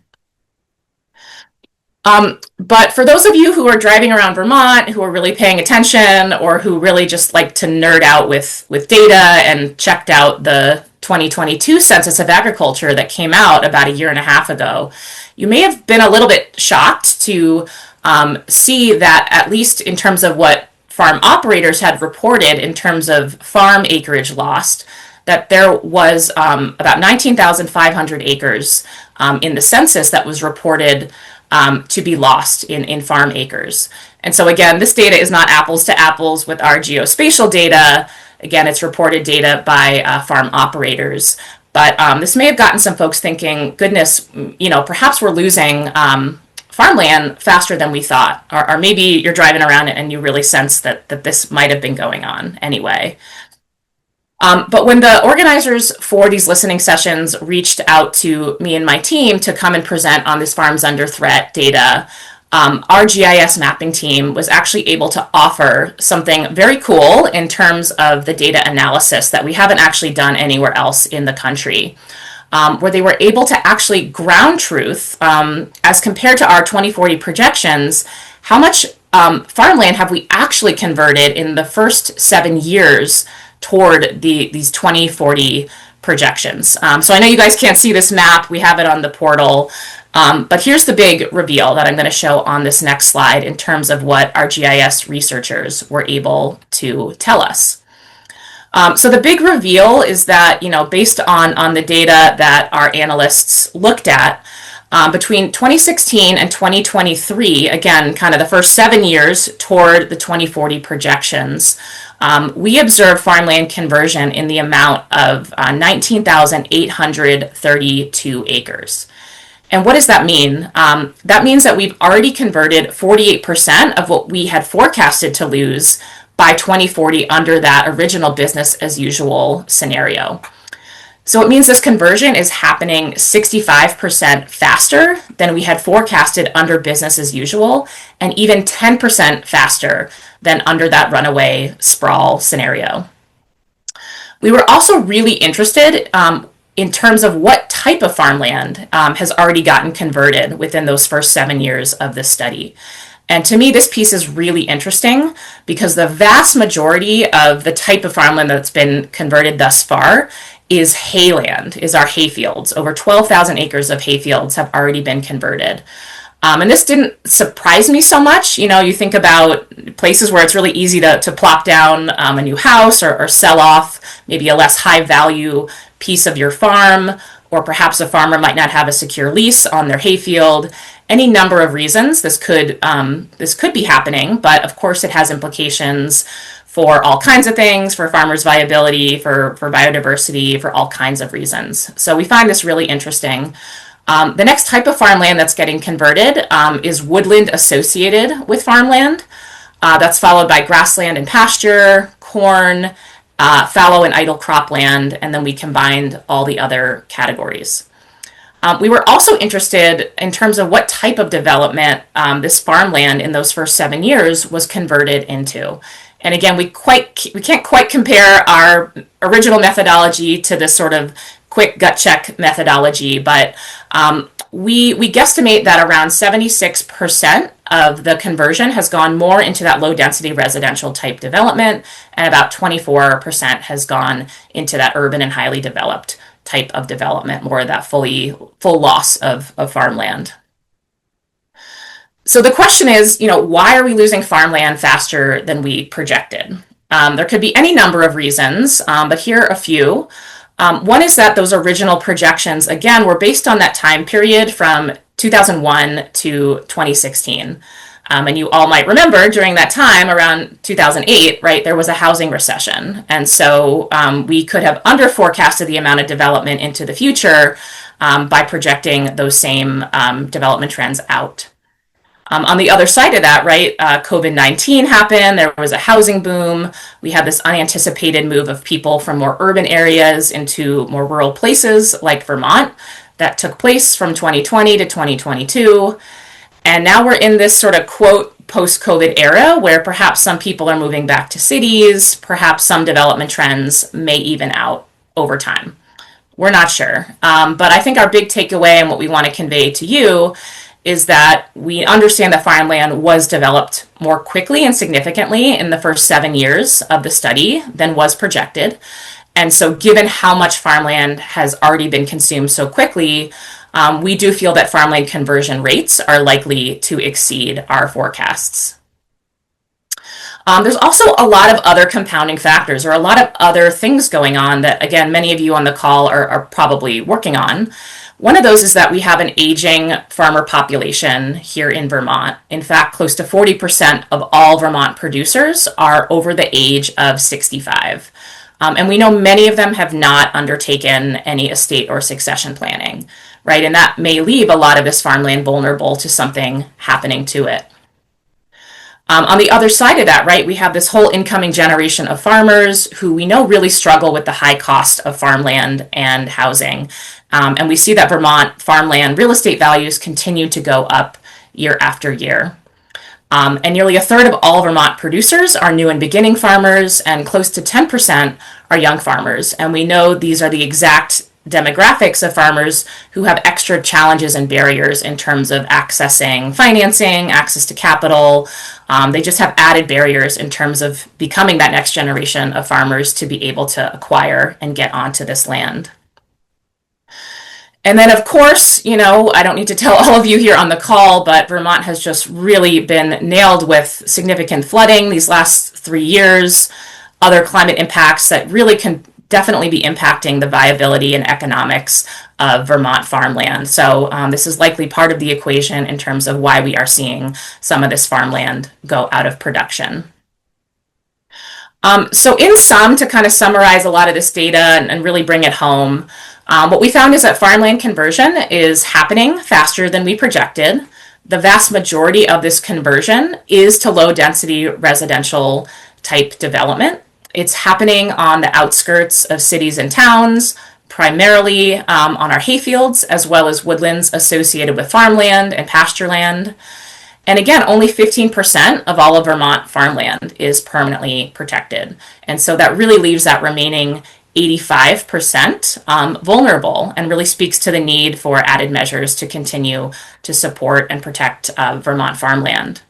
But for those of you who are driving around Vermont, who are really paying attention, or who really just like to nerd out with data and checked out the 2022 Census of Agriculture that came out about 1.5 years ago, you may have been a little bit shocked to see that, at least in terms of what farm operators had reported in terms of farm acreage lost, that there was about 19,500 acres in the census that was reported to be lost in farm acres. And so again, this data is not apples to apples with our geospatial data. Again, it's reported data by farm operators. But this may have gotten some folks thinking, goodness, perhaps we're losing farmland faster than we thought. Or maybe you're driving around and you really sense that this might have been going on anyway. But when the organizers for these listening sessions reached out to me and my team to come and present on this Farms Under Threat data, our GIS mapping team was actually able to offer something very cool in terms of the data analysis that we haven't actually done anywhere else in the country, where they were able to actually ground truth, as compared to our 2040 projections, how much farmland have we actually converted in the first 7 years toward these 2040 projections. So I know you guys can't see this map. We have it on the portal. But here's the big reveal that I'm going to show on this next slide in terms of what our GIS researchers were able to tell us. So the big reveal is that, based on the data that our analysts looked at, between 2016 and 2023, again, kind of the first 7 years toward the 2040 projections, we observed farmland conversion in the amount of 19,832 acres. And what does that mean? That means that we've already converted 48% of what we had forecasted to lose by 2040 under that original business as usual scenario. So it means this conversion is happening 65% faster than we had forecasted under business as usual, and even 10% faster than under that runaway sprawl scenario. We were also really interested in terms of what type of farmland has already gotten converted within those first 7 years of this study. And to me, this piece is really interesting because the vast majority of the type of farmland that's been converted thus far is hayland, is our hayfields. Over 12,000 acres of hayfields have already been converted. And this didn't surprise me so much. You think about places where it's really easy to plop down a new house or sell off maybe a less high value piece of your farm, or perhaps a farmer might not have a secure lease on their hayfield. Any number of reasons this could be happening, but of course it has implications for all kinds of things, for farmers' viability, for biodiversity, for all kinds of reasons. So we find this really interesting. The next type of farmland that's getting converted is woodland associated with farmland. That's followed by grassland and pasture, corn, fallow and idle cropland, and then we combined all the other categories. We were also interested in terms of what type of development this farmland in those first 7 years was converted into. And again, we can't quite compare our original methodology to this sort of quick gut check methodology, but we guesstimate that around 76% of the conversion has gone more into that low density residential type development, and about 24% has gone into that urban and highly developed type of development, more of that full loss of farmland. So the question is, why are we losing farmland faster than we projected? There could be any number of reasons, but here are a few. One is that those original projections, again, were based on that time period from 2001 to 2016. And you all might remember during that time, around 2008, right, there was a housing recession. And so we could have under forecasted the amount of development into the future by projecting those same development trends out. On the other side of that, right, COVID-19 happened, there was a housing boom, we had this unanticipated move of people from more urban areas into more rural places like Vermont that took place from 2020 to 2022. And now we're in this sort of quote post-COVID era where perhaps some people are moving back to cities, perhaps some development trends may even out over time. We're not sure. But I think our big takeaway and what we want to convey to you is that we understand that farmland was developed more quickly and significantly in the first 7 years of the study than was projected. And so given how much farmland has already been consumed so quickly, we do feel that farmland conversion rates are likely to exceed our forecasts. There's also a lot of other compounding factors or a lot of other things going on that, again, many of you on the call are probably working on. One of those is that we have an aging farmer population here in Vermont. In fact, close to 40% of all Vermont producers are over the age of 65. And we know many of them have not undertaken any estate or succession planning, right? And that may leave a lot of this farmland vulnerable to something happening to it. On the other side of that, right, we have this whole incoming generation of farmers who we know really struggle with the high cost of farmland and housing. And we see that Vermont farmland real estate values continue to go up year after year. And nearly a third of all Vermont producers are new and beginning farmers, and close to 10% are young farmers. And we know these are the exact demographics of farmers who have extra challenges and barriers in terms of accessing financing, access to capital. They just have added barriers in terms of becoming that next generation of farmers to be able to acquire and get onto this land. And then, of course, you know, I don't need to tell all of you here on the call, but Vermont has just really been nailed with significant flooding these last 3 years, other climate impacts that really can definitely be impacting the viability and economics of Vermont farmland. So this is likely part of the equation in terms of why we are seeing some of this farmland go out of production. So in sum, to kind of summarize a lot of this data and really bring it home, what we found is that farmland conversion is happening faster than we projected. The vast majority of this conversion is to low density residential type development. It's happening on the outskirts of cities and towns, primarily on our hayfields, as well as woodlands associated with farmland and pasture land. And again, only 15% of all of Vermont farmland is permanently protected. And so that really leaves that remaining 85% vulnerable, and really speaks to the need for added measures to continue to support and protect Vermont farmland.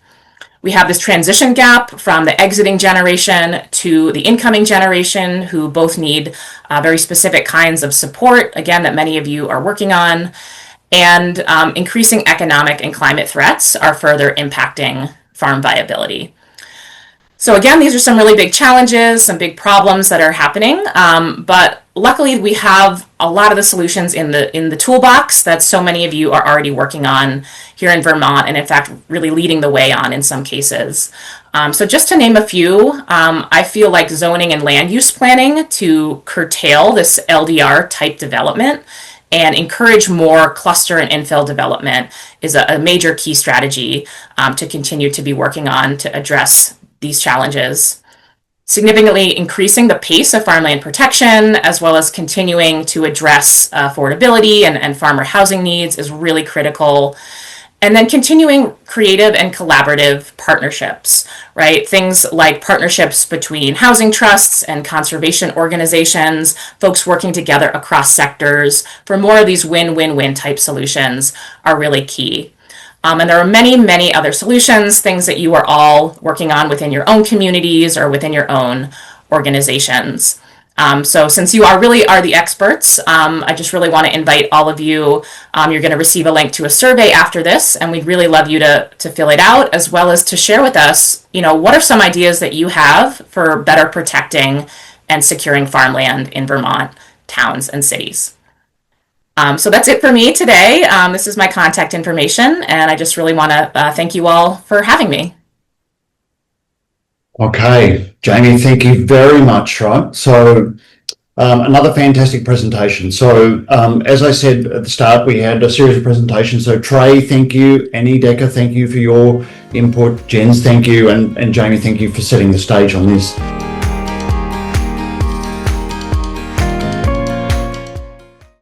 We have this transition gap from the exiting generation to the incoming generation, who both need very specific kinds of support, again, that many of you are working on. And increasing economic and climate threats are further impacting farm viability. So again, these are some really big challenges, some big problems that are happening, but luckily we have a lot of the solutions in the toolbox that so many of you are already working on here in Vermont, and in fact really leading the way on in some cases. So just to name a few, I feel like zoning and land use planning to curtail this LDR type development and encourage more cluster and infill development is a major key strategy to continue to be working on to address these challenges. Significantly increasing the pace of farmland protection, as well as continuing to address affordability and farmer housing needs, is really critical. And then continuing creative and collaborative partnerships, right? Things like partnerships between housing trusts and conservation organizations, folks working together across sectors for more of these win-win-win type solutions are really key. And there are many, many other solutions, things that you are all working on within your own communities or within your own organizations. So since you are the experts, I just really want to invite all of you. You're going to receive a link to a survey after this, and we'd really love you to fill it out, as well as to share with us, you know, what are some ideas that you have for better protecting and securing farmland in Vermont towns and cities. So that's it for me today. This is my contact information, and I just really want to thank you all for having me. Okay, Jamie, thank you very much. Right, so another fantastic presentation. So as I said at the start, we had a series of presentations. So Trey, thank you. Annie Decker, thank you for your input. Jens, thank you. And Jamie, thank you for setting the stage on this.